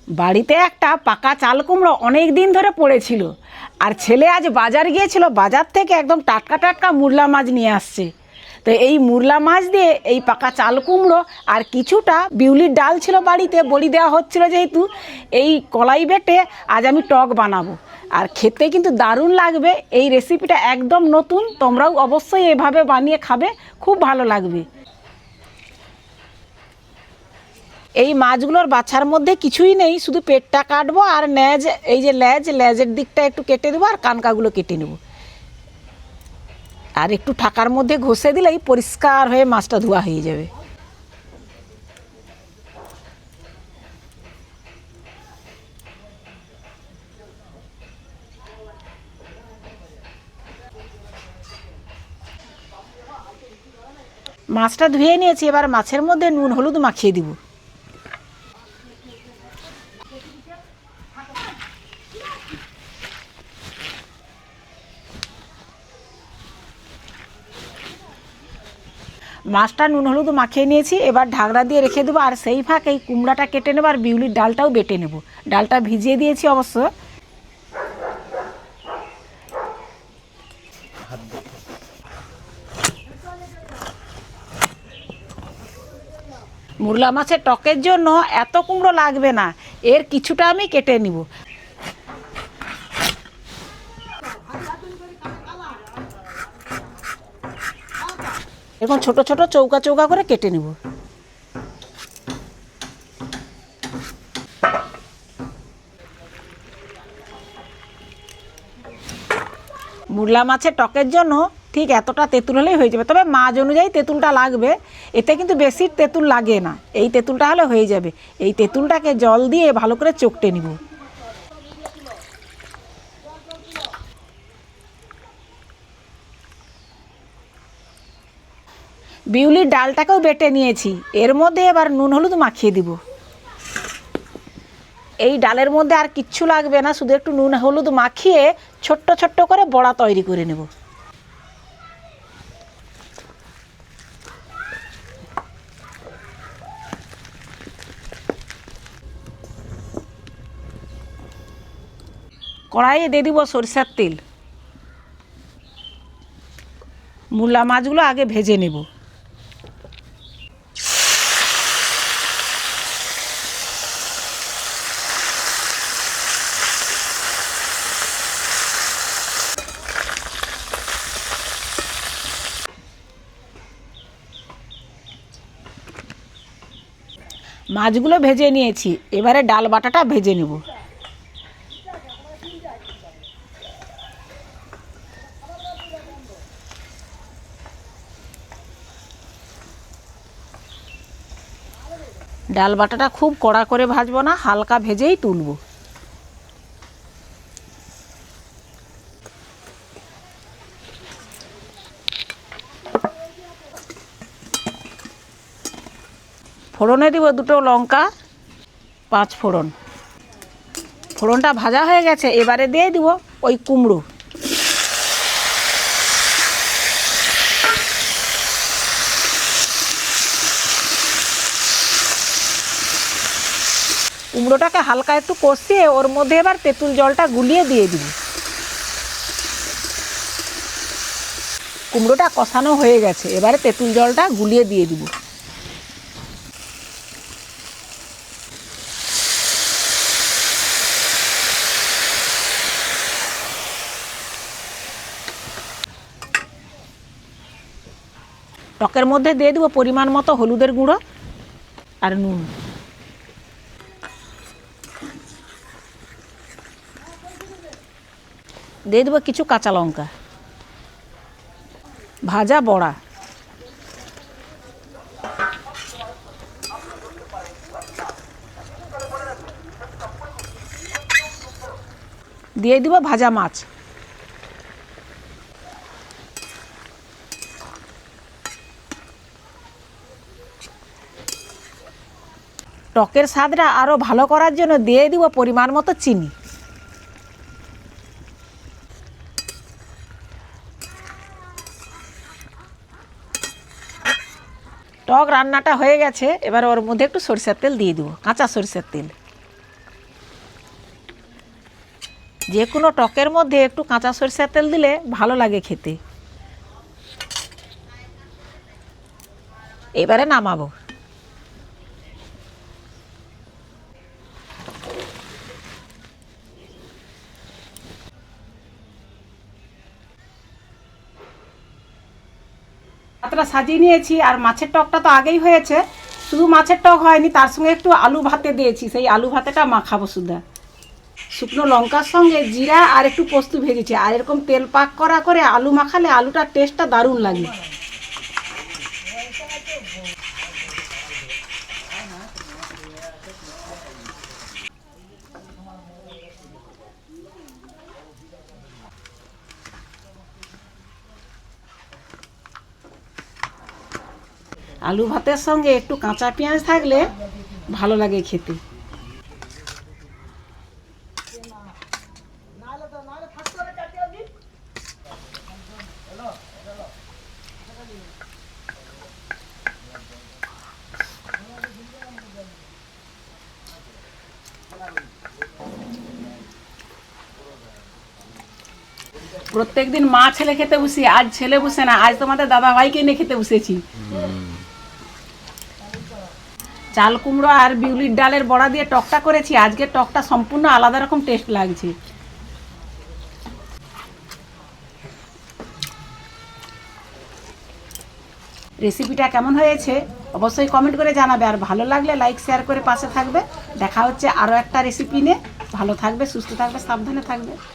বাড়িতে একটা পাকা চাল কুমড়ো অনেক দিন ধরে পড়েছিল, আর ছেলে আজ বাজার গিয়েছিল, বাজার থেকে একদম টাটকা টাটকা মুরলা মাছ নিয়ে আসছে। তো এই মুরলা মাছ দিয়ে এই পাকা চাল কুমড়ো আর কিছুটা বিউলির ডাল ছিল বাড়িতে, বড়ি দেওয়া হচ্ছিল যেহেতু, এই কলাই বেটে আজ আমি টক বানাবো। আর খেতে কিন্তু দারুণ লাগবে। এই রেসিপিটা একদম নতুন, তোমরাও অবশ্যই এভাবে বানিয়ে খাবে, খুব ভালো লাগবে। এই মাছগুলোর বাছার মধ্যে কিছুই নেই, শুধু পেটটা কাটবো আর লেজ, এই যে লেজের দিকটা একটু কেটে দেবো আর কানকাগুলো কেটে নেব। আর একটু ঠাকার মধ্যে ঘষে দিলেই পরিষ্কার হয়ে মাছটা ধোয়া হয়ে যাবে। মাছটা ধুয়ে নিয়েছি, এবার মাছের মধ্যে নুন হলুদ মাখিয়ে দিব। মাছটা নুন হলুদ মাখিয়ে নিয়েছি, এবার ঢাকনা দিয়ে রেখে দেবো। আর সেই ফাঁকে এই কুমড়াটা কেটে নেবো আর বিউলির ডালটাও বেটে নেব। ডালটা ভিজিয়ে দিয়েছি অবশ্য। মুরলা মাছের টকের জন্য এত কুমড়ো লাগবে না, এর কিছুটা আমি কেটে নিব। এখন ছোট ছোট চৌকা চৌকা করে কেটে নিব। মুরলা মাছের টকের জন্য ঠিক এতটা তেঁতুল হলেই হয়ে যাবে, তবে মাছ অনুযায়ী তেঁতুলটা লাগবে। এতে কিন্তু বেশি তেঁতুল লাগে না, এই তেঁতুলটা হলে হয়ে যাবে। এই তেঁতুলটাকে জল দিয়ে ভালো করে চকটে নিব। বিউলির ডালটাকেও বেটে নিয়েছি, এর মধ্যে এবার নুন হলুদ মাখিয়ে দিব। এই ডালের মধ্যে আর কিচ্ছু লাগবে না, শুধু একটু নুন হলুদ মাখিয়ে ছোট্ট ছোট্ট করে বড়া তৈরি করে নেব। কড়াইয়ে দিয়ে দিব সরিষার তেল। মুরলা মাছগুলো আগে ভেজে নেব। মাছগুলো ভেজে নিয়েছি, এবারে ডাল বাটাটা ভেজে নেব। ডাল বাটাটা খুব কড়া করে ভাজবো না, হালকা ভেজেই তুলব। ফোড়নে দিব দুটো লঙ্কা, 5 ফোড়ন। ফোড়নটা ভাজা হয়ে গেছে, এবারে দিয়ে দিব ওই কুমড়ো। কুমড়োটাকে হালকা একটু কষিয়ে ওর মধ্যে এবার তেঁতুল জলটা গুলিয়ে দিয়ে দিব। কুমড়োটা কষানো হয়ে গেছে, এবারে তেঁতুল জলটা গুলিয়ে দিয়ে দিব। টকের মধ্যে দিয়ে দেবো পরিমাণ মতো হলুদের গুঁড়ো আর নুন। দিয়ে দেবো কিছু কাঁচা লঙ্কা, ভাজা বড়া, দিয়ে দিব ভাজা মাছ। টকের স্বাদটা আরও ভালো করার জন্য দিয়ে দিব পরিমাণ মতো চিনি। টক রান্নাটা হয়ে গেছে, এবার ওর মধ্যে একটু সরিষার তেল দিয়ে দেবো, কাঁচা সরিষার তেল। যে কোনো টকের মধ্যে একটু কাঁচা সরষের তেল দিলে ভালো লাগে খেতে। এবারে নামাবো। ভাতটা সাজিয়ে নিয়েছি, আর মাছের টকটা তো আগেই হয়েছে, শুধু মাছের টক হয়নি, তার সঙ্গে একটু আলু ভাতে দিয়েছি, সেই আলু ভাতেটা মাখাবো শুধু। শুকনো লঙ্কার সঙ্গে জিরা আর একটু পোস্ত ভেজেছি, আর এরকম তেল পাক করা করে আলু মাখালে আলুটার টেস্টটা দারুণ লাগে। আলু ভাতের সঙ্গে একটু কাঁচা পেঁয়াজ থাকলে ভালো লাগে খেতে। প্রত্যেকদিন মা ছেলে খেতে বসি, আজ ছেলে বসে না, আজ তোমাদের দাদা ভাইকে নিয়ে খেতে বসেছি। চাল কুমড়ো আর বিউলির ডালের বড়া দিয়ে টকটা করেছি, আজকের টকটা সম্পূর্ণ আলাদা রকম টেস্ট লাগছে। রেসিপিটা কেমন হয়েছে অবশ্যই কমেন্ট করে জানাবে, আর ভালো লাগলে লাইক শেয়ার করে পাশে থাকবে। দেখা হচ্ছে আরও একটা রেসিপি নিয়ে। ভালো থাকবে, সুস্থ থাকবে, সাবধানে থাকবে।